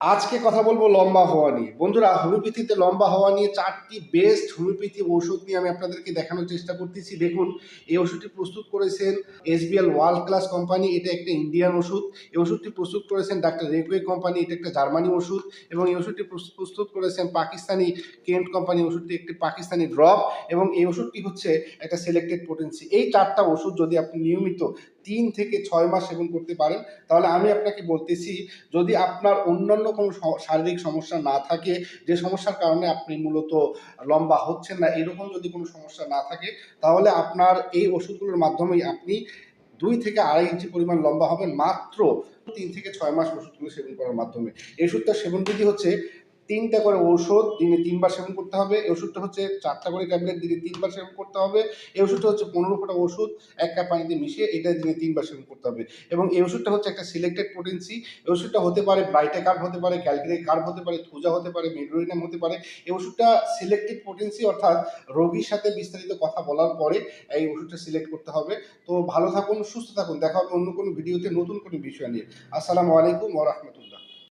আজকে কথা বলবো লম্বা হওয়া নিয়ে। বন্ধুরা, হোমিওপ্যাথিতে লম্বা হওয়া নিয়ে ৪ টি বেস্ট হোমিওপ্যাথি ঔষধ নিয়ে আমি আপনাদেরকে দেখানোর চেষ্টা করতেছি। দেখুন, এই ওষুধটি প্রস্তুত করেছেন এসবিএল ওয়ার্ল্ড ক্লাস কোম্পানি। এটা একটা ইন্ডিয়ান ওষুধ। এই ওষুধটি প্রস্তুত করেছেন ডাক্তার রেডওয়ে কোম্পানি। এটা একটা জার্মানি ওষুধ। এবং এই ওষুধটি প্রস্তুত করেছেন পাকিস্তানি কেন্ট কোম্পানি। ওষুধটি একটি পাকিস্তানি ড্রপ এবং এই ওষুধটি হচ্ছে একটা সিলেক্টেড পোটেন্সি। এই ৪টা ওষুধ যদি আপনি নিয়মিত ৩ থেকে ৬ মাস সেবন করতে পারেন, তাহলে আমি আপনাকে বলতেছি, যদি আপনার অন্যান্য কোনো শারীরিক সমস্যা না থাকে, যে সমস্যার কারণে আপনি মূলত লম্বা হচ্ছেন না, এরকম যদি কোনো সমস্যা না থাকে, তাহলে আপনার এই ওষুধগুলোর মাধ্যমেই আপনি ২ থেকে ২.৫ ইঞ্চি পরিমাণ লম্বা হবেন মাত্র ৩ থেকে ৬ মাস ওষুধগুলো সেবন করার মাধ্যমে। এই ওষুধটার সেবন বিধি হচ্ছে ৩টা করে ঔষধ দিনে ৩ বার সেবন করতে হবে। এই ওষুধটা হচ্ছে ৪টা করে ট্যাবলেট দিনে ৩ বার সেবন করতে হবে। এই ওষুধটা হচ্ছে ১৫ ফোঁটা ওষুধ ১ কাপ পানিতে মিশিয়ে এটা দিনে ৩ বার সেবন করতে হবে। এবং এই ওষুধটা হচ্ছে একটা সিলেক্টেড পোটেন্সি। এই ওষুধটা হতে পারে ব্রাইটা কার্ব, হতে পারে ক্যালকিনি কার্ব, হতে পারে থুজা, হতে পারে মেড্রোনিয়াম, হতে পারে। এই ওষুধটা সিলেক্টেড পোটেন্সি, অর্থাৎ রোগীর সাথে বিস্তারিত কথা বলার পরে এই ওষুধটা সিলেক্ট করতে হবে। তো ভালো থাকুন, সুস্থ থাকুন। দেখা হবে অন্য কোনো ভিডিওতে নতুন কোনো বিষয় নিয়ে। আসসালামু আলাইকুম ওয়া রাহমাতুল্লাহ।